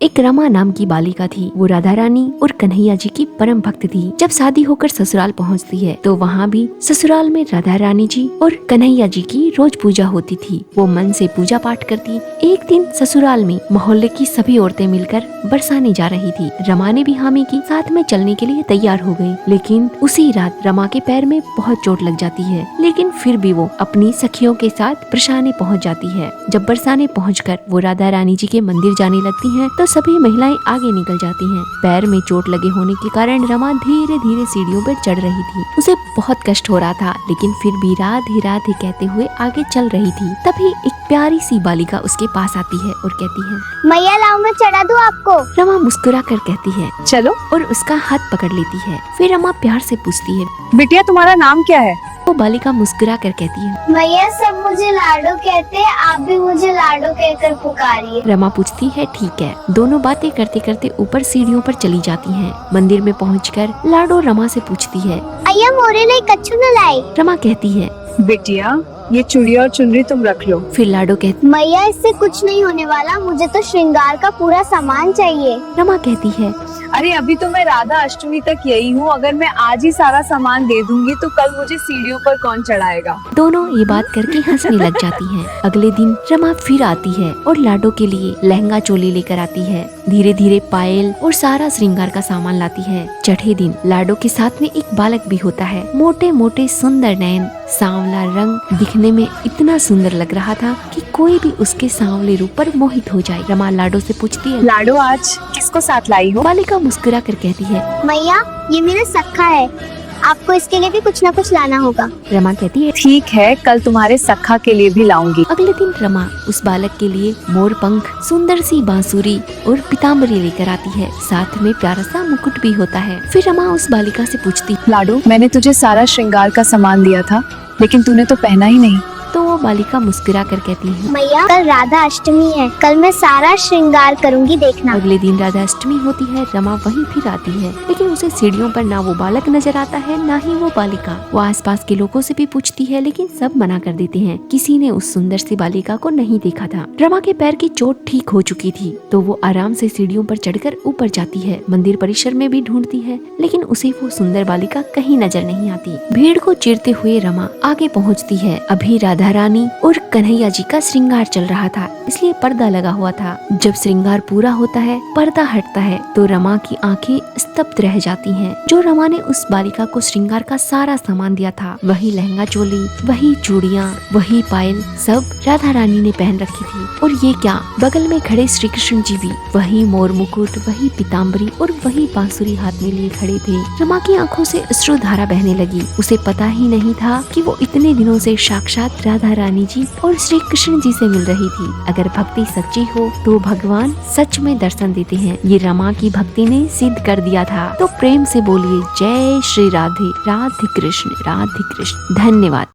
एक रमा नाम की बालिका थी। वो राधा रानी और कन्हैया जी की परम भक्त थी। जब शादी होकर ससुराल पहुंचती है तो वहाँ भी ससुराल में राधा रानी जी और कन्हैया जी की रोज पूजा होती थी। वो मन से पूजा पाठ करती। एक दिन ससुराल में मोहल्ले की सभी औरतें मिलकर बरसाने जा रही थी। रमा ने भी हामी की, साथ में चलने के लिए तैयार हो गई। लेकिन उसी रात रमा के पैर में बहुत चोट लग जाती है। लेकिन फिर भी वो अपनी सखियों के साथ बरसाने पहुँच जाती है। जब बरसाने पहुँचकर वो राधा रानी जी के मंदिर जाने लगती है तो सभी महिलाएं आगे निकल जाती हैं। पैर में चोट लगे होने के कारण रमा धीरे धीरे सीढ़ियों पर चढ़ रही थी। उसे बहुत कष्ट हो रहा था, लेकिन फिर भी राधे राधे कहते हुए आगे चल रही थी। तभी एक प्यारी सी बालिका उसके पास आती है और कहती है, मैया लाओ मैं चढ़ा दूं आपको। रमा मुस्कुरा कर कहती है, चलो। और उसका हाथ पकड़ लेती है। फिर रमा प्यार से पूछती है, बिटिया तुम्हारा नाम क्या है? वो बालिका मुस्कुरा कर कहती है, मैया सब मुझे लाडो कहते हैं, आप भी मुझे लाडो कहकर पुकारिए। रमा पूछती है, ठीक है। दोनों बातें करते करते ऊपर सीढ़ियों पर चली जाती हैं। मंदिर में पहुंचकर लाडो रमा से पूछती है, अय्या मोरे लिए कच्छु न लाई। रमा कहती है, बिटिया ये चूड़ी और चुनरी तुम रख लो। फिर लाडो कहती, मैया इससे कुछ नहीं होने वाला, मुझे तो श्रृंगार का पूरा सामान चाहिए। रमा कहती है, अरे अभी तो मैं राधा अष्टमी तक यही हूँ, अगर मैं आज ही सारा सामान दे दूंगी तो कल मुझे सीढ़ियों पर कौन चढ़ाएगा। दोनों ये बात करके हंसने लग जाती हैं। अगले दिन रमा फिर आती है और लाडो के लिए लहंगा चोली लेकर आती है। धीरे धीरे पायल और सारा श्रृंगार का सामान लाती है। छठे दिन लाडो के साथ में एक बालक भी होता है। मोटे मोटे सुंदर नयन, सांवला रंग, दिखने में इतना सुंदर लग रहा था कि कोई भी उसके सांवले रूप पर मोहित हो जाए। रमा लाडो से पूछती है, लाडो आज किसको साथ लाई हो? बालिका मुस्कुरा कर कहती है, मैया ये मेरा सखा है, आपको इसके लिए भी कुछ न कुछ लाना होगा। रमा कहती है, ठीक है, कल तुम्हारे सखा के लिए भी लाऊंगी। अगले दिन रमा उस बालक के लिए मोर पंख, सुंदर सी बांसुरी और पीताम्बरी लेकर आती है। साथ में प्यारा सा मुकुट भी होता है। फिर रमा उस बालिका से पूछती, लाडो मैंने तुझे सारा श्रृंगार का सामान दिया था, लेकिन तूने तो पहना ही नहीं। तो वो बालिका मुस्कुरा कर कहती है, मैया कल राधा अष्टमी है, कल मैं सारा श्रृंगार करूंगी, देखना। अगले दिन राधा अष्टमी होती है। रमा वहीं फिर आती है, लेकिन उसे सीढ़ियों पर ना वो बालक नजर आता है ना ही वो बालिका। वो आसपास के लोगों से भी पूछती है, लेकिन सब मना कर देते हैं। किसी ने उस सुंदर सी बालिका को नहीं देखा था। रमा के पैर की चोट ठीक हो चुकी थी, तो वो आराम से सीढ़ियों पर चढ़कर ऊपर जाती है। मंदिर परिसर में भी ढूंढती है, लेकिन उसे वो सुंदर बालिका कहीं नजर नहीं आती। भीड़ को चीरते हुए रमा आगे पहुँचती है। अभी राधा रानी और कन्हैया जी का श्रृंगार चल रहा था, इसलिए पर्दा लगा हुआ था। जब श्रृंगार पूरा होता है, पर्दा हटता है, तो रमा की आंखें स्तब्ध रह जाती हैं। जो रमा ने उस बालिका को श्रृंगार का सारा सामान दिया था, वही लहंगा चोली, वही चूड़ियाँ, वही पायल, सब राधा रानी ने पहन रखी थी। और ये क्या, बगल में खड़े श्री कृष्ण जी भी वही मोर मुकुट, वही पीताम्बरी और वही बांसुरी हाथ में लिए खड़े थे। रमा की आंखों से अश्रुधारा बहने लगी। उसे पता ही नहीं था कि वो इतने दिनों से साक्षात राधा रानी जी और श्री कृष्ण जी से मिल रही थी। अगर भक्ति सच्ची हो तो भगवान सच में दर्शन देते हैं। ये रमा की भक्ति ने सिद्ध कर दिया था। तो प्रेम से बोलिए, जय श्री राधे, राधे कृष्ण, राधे कृष्ण। धन्यवाद।